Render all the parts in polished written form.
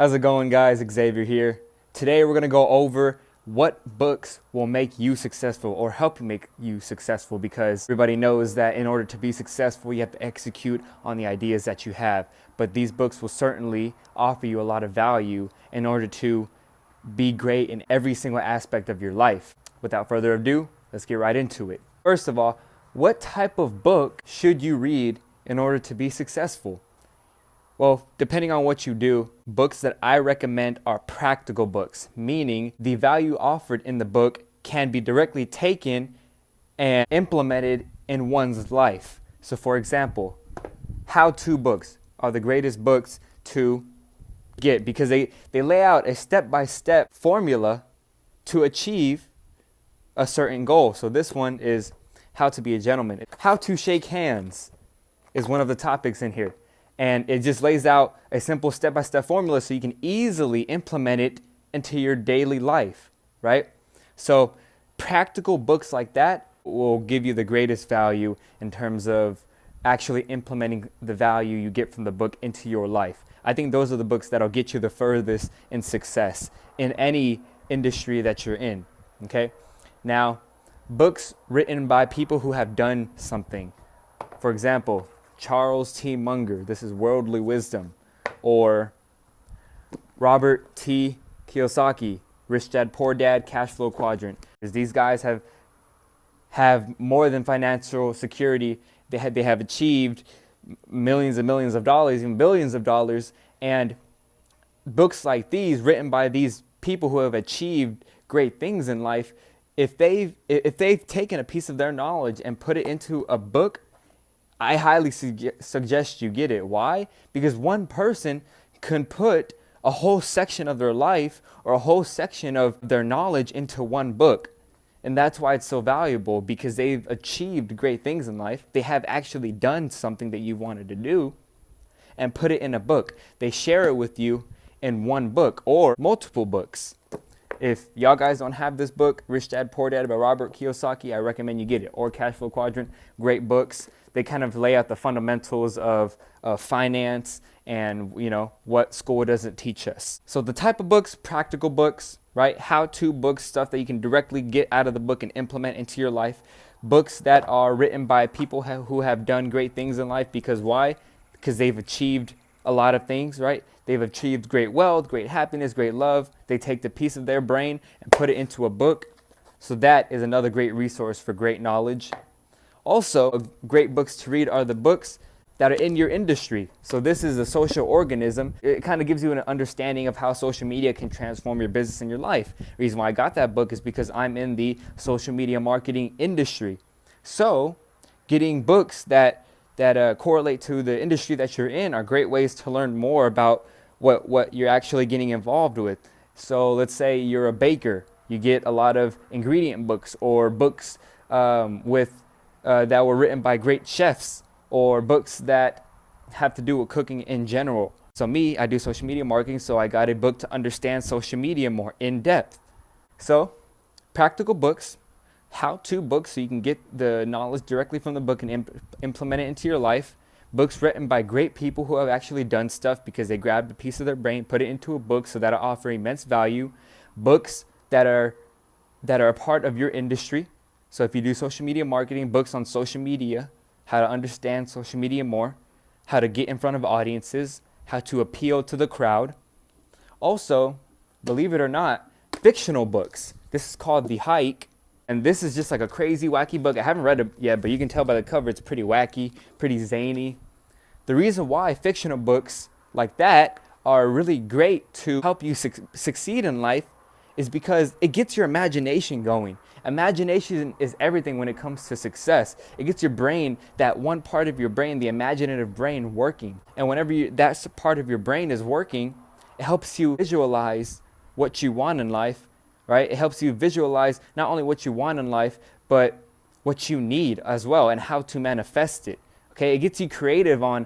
How's it going, guys? Xavier here. Today we're going to go over what books will make you successful or help you make you successful, because everybody knows that in order to be successful, you have to execute on the ideas that you have. But these books will certainly offer you a lot of value in order to be great in every single aspect of your life. Without further ado, let's get right into it. First of all, what type of book should you read in order to be successful? Well, depending on what you do, books that I recommend are practical books, meaning the value offered in the book can be directly taken and implemented in one's life. So for example, how-to books are the greatest books to get because they lay out a step-by-step formula to achieve a certain goal. So this one is How to Be a Gentleman. How to Shake Hands is one of the topics in here. And it just lays out a simple step-by-step formula so you can easily implement it into your daily life, right? So practical books like that will give you the greatest value in terms of actually implementing the value you get from the book into your life. I think those are the books that'll get you the furthest in success in any industry that you're in, okay? Now, books written by people who have done something. For example, Charles T. Munger, this is Worldly Wisdom, or Robert T. Kiyosaki, Rich Dad, Poor Dad, Cash Flow Quadrant. Because these guys have more than financial security. They have achieved millions and millions of dollars, even billions of dollars. And books like these, written by these people who have achieved great things in life, if they've taken a piece of their knowledge and put it into a book, I highly suggest you get it. Why? Because one person can put a whole section of their life or a whole section of their knowledge into one book. And that's why it's so valuable, because they've achieved great things in life. They have actually done something that you wanted to do and put it in a book. They share it with you in one book or multiple books. If y'all guys don't have this book, Rich Dad, Poor Dad by Robert Kiyosaki, I recommend you get it. Or Cash Flow Quadrant, great books. They kind of lay out the fundamentals of finance and, what school doesn't teach us. So the type of books, practical books, right? How-to books, stuff that you can directly get out of the book and implement into your life. Books that are written by people who have done great things in life. Because why? Because they've achieved a lot of things, right? They've achieved great wealth, great happiness, great love. They take the piece of their brain and put it into a book. So that is another great resource for great knowledge. Also, great books to read are the books that are in your industry. So this is a social organism. It kind of gives you an understanding of how social media can transform your business and your life. The reason why I got that book is because I'm in the social media marketing industry. So getting books that correlate to the industry that you're in are great ways to learn more about what you're actually getting involved with. So let's say you're a baker. You get a lot of ingredient books or books that were written by great chefs, or books that have to do with cooking in general. So me, I do social media marketing, so I got a book to understand social media more in depth. So practical books, how-to books, so you can get the knowledge directly from the book and implement it into your life. Books written by great people who have actually done stuff because they grabbed a piece of their brain, put it into a book, so that'll offer immense value. Books that are a part of your industry. So if you do social media marketing, books on social media, how to understand social media more, how to get in front of audiences, how to appeal to the crowd. Also, believe it or not, fictional books. This is called The Hike, and this is just like a crazy, wacky book. I haven't read it yet, but you can tell by the cover it's pretty wacky, pretty zany. The reason why fictional books like that are really great to help you succeed in life is because it gets your imagination going. Imagination is everything when it comes to success. It gets your brain, that one part of your brain, the imaginative brain, working. And whenever that part of your brain is working, it helps you visualize what you want in life, right? It helps you visualize not only what you want in life, but what you need as well and how to manifest it. Okay, it gets you creative on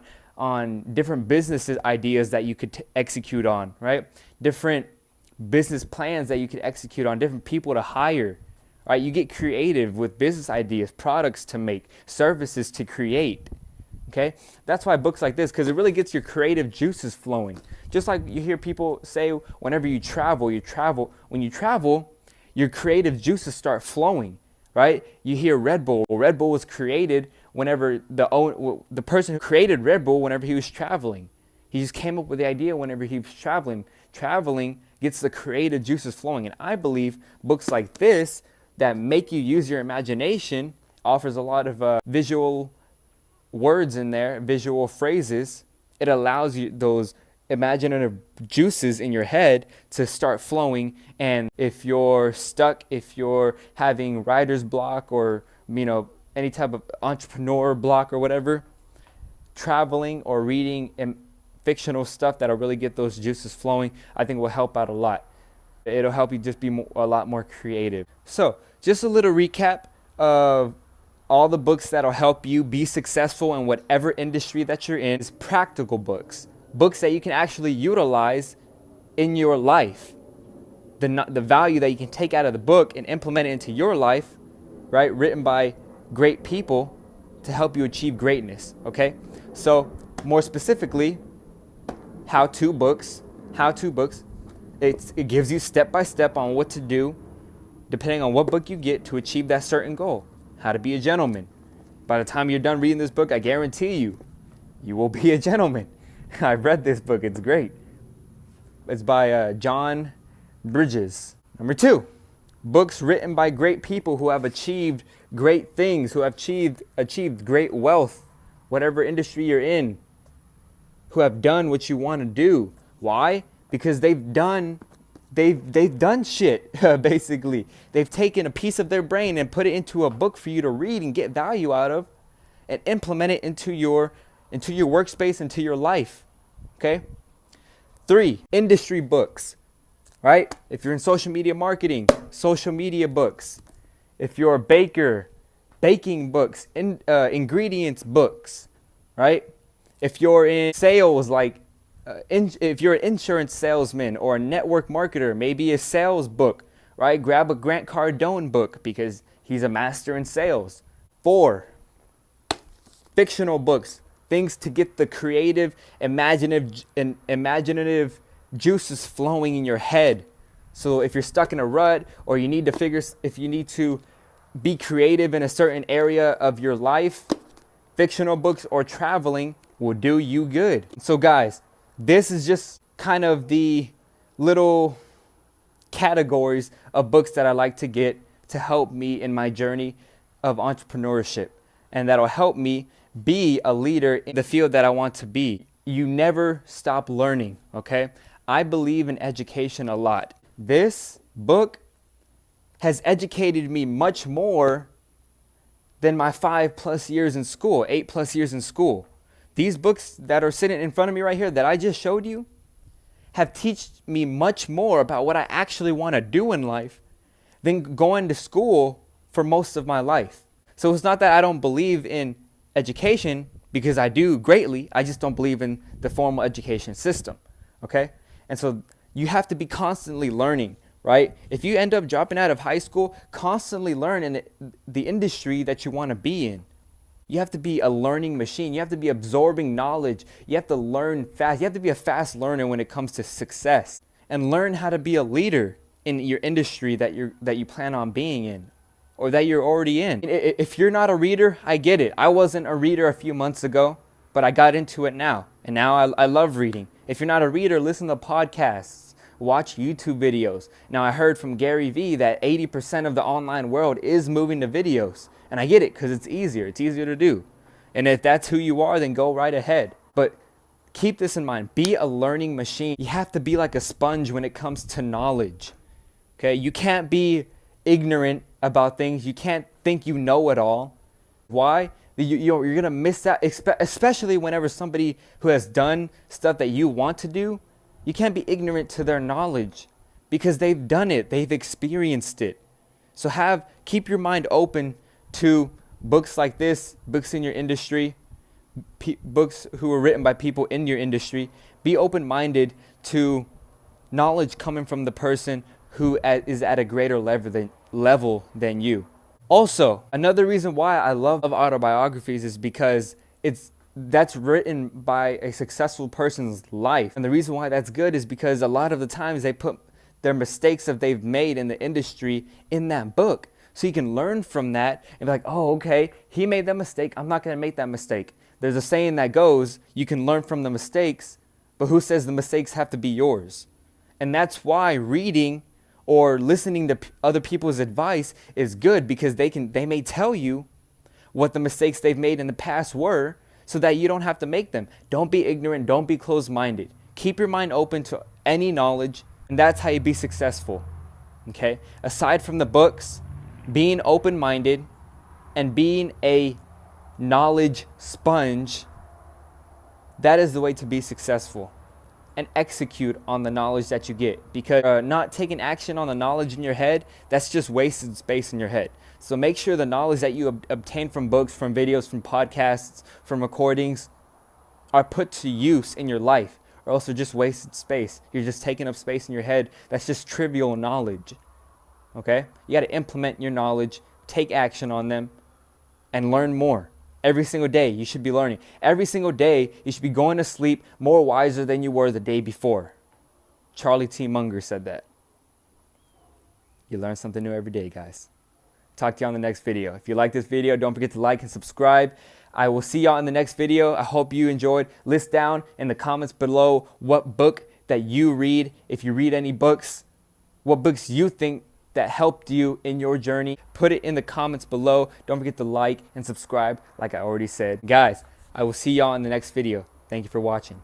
different business ideas that you could execute on, right? Different business plans that you could execute on, different people to hire. Right? You get creative with business ideas, products to make, services to create. Okay, that's why books like this, because it really gets your creative juices flowing. Just like you hear people say, whenever when you travel, your creative juices start flowing, right? You hear Red Bull. Well, Red Bull was created whenever the person who created Red Bull, whenever he was traveling. He just came up with the idea whenever he was traveling. Traveling gets the creative juices flowing. And I believe books like this that make you use your imagination offers a lot of visual words in there, visual phrases. It allows you those imaginative juices in your head to start flowing. And if you're stuck, if you're having writer's block or any type of entrepreneur block or whatever, traveling or reading fictional stuff that'll really get those juices flowing, I think will help out a lot. It'll help you just be a lot more creative. So just a little recap of all the books that'll help you be successful in whatever industry that you're in. Is practical books that you can actually utilize in your life. The value that you can take out of the book and implement it into your life, right? Written by great people to help you achieve greatness, okay? So more specifically, how-to books. It gives you step-by-step on what to do depending on what book you get to achieve that certain goal. How to be a gentleman. By the time you're done reading this book, I guarantee you will be a gentleman. I've read this book. It's great. It's by John Bridges. Number 2, books written by great people who have achieved great things, who have achieved great wealth, whatever industry you're in, who have done what you want to do. Why? Because they've done shit, basically. They've taken a piece of their brain and put it into a book for you to read and get value out of and implement it into your workspace, into your life. Okay? 3, industry books, right? If you're in social media marketing, social media books. If you're a baker, baking books, ingredients books, right? If you're in sales, like if you're an insurance salesman or a network marketer, maybe a sales book, right? Grab a Grant Cardone book because he's a master in sales. 4, fictional books, things to get the creative, imaginative juices flowing in your head. So if you're stuck in a rut or you need to be creative in a certain area of your life, fictional books or traveling will do you good. So guys, this is just kind of the little categories of books that I like to get to help me in my journey of entrepreneurship, and that'll help me be a leader in the field that I want to be. You never stop learning, okay? I believe in education a lot. This book has educated me much more than my 5+ years in school, 8+ years in school. These books that are sitting in front of me right here that I just showed you have taught me much more about what I actually want to do in life than going to school for most of my life. So it's not that I don't believe in education, because I do greatly. I just don't believe in the formal education system, okay? And so you have to be constantly learning, right? If you end up dropping out of high school, constantly learn in the industry that you want to be in. You have to be a learning machine. You have to be absorbing knowledge. You have to learn fast. You have to be a fast learner when it comes to success, and learn how to be a leader in your industry that you plan on being in, or that you're already in. If you're not a reader, I get it. I wasn't a reader a few months ago, but I got into it now. And now I love reading. If you're not a reader, listen to podcasts, watch YouTube videos. Now I heard from Gary Vee that 80% of the online world is moving to videos. And I get it, because it's easier to do. And if that's who you are, then go right ahead. But keep this in mind. Be a learning machine. You have to be like a sponge when it comes to knowledge. Okay? You can't be ignorant about things. You can't think you know it all. Why? You're going to miss out, especially whenever somebody who has done stuff that you want to do, you can't be ignorant to their knowledge, because they've done it. They've experienced it. So keep your mind open to books like this, books in your industry, books who are written by people in your industry. Be open-minded to knowledge coming from the person who is at a greater level than you. Also, another reason why I love autobiographies is because it's that's written by a successful person's life. And the reason why that's good is because a lot of the times they put their mistakes that they've made in the industry in that book. So you can learn from that and be like, oh, okay, he made that mistake. I'm not going to make that mistake. There's a saying that goes, you can learn from the mistakes, but who says the mistakes have to be yours? And that's why reading or listening to other people's advice is good, because they may tell you what the mistakes they've made in the past were, so that you don't have to make them. Don't be ignorant. Don't be closed-minded. Keep your mind open to any knowledge, and that's how you be successful. Okay? Aside from the books, being open-minded and being a knowledge sponge, that is the way to be successful. And execute on the knowledge that you get, because not taking action on the knowledge in your head, that's just wasted space in your head. So make sure the knowledge that you obtain from books, from videos, from podcasts, from recordings are put to use in your life, or else they're just wasted space. You're just taking up space in your head. That's just trivial knowledge. Okay? You got to implement your knowledge, take action on them, and learn more. Every single day, you should be learning. Every single day, you should be going to sleep more wiser than you were the day before. Charlie T. Munger said that. You learn something new every day, guys. Talk to you on the next video. If you like this video, don't forget to like and subscribe. I will see y'all in the next video. I hope you enjoyed. List down in the comments below what book that you read. If you read any books, what books you think that helped you in your journey. Put it in the comments below. Don't forget to like and subscribe like I already said. Guys, I will see y'all in the next video. Thank you for watching.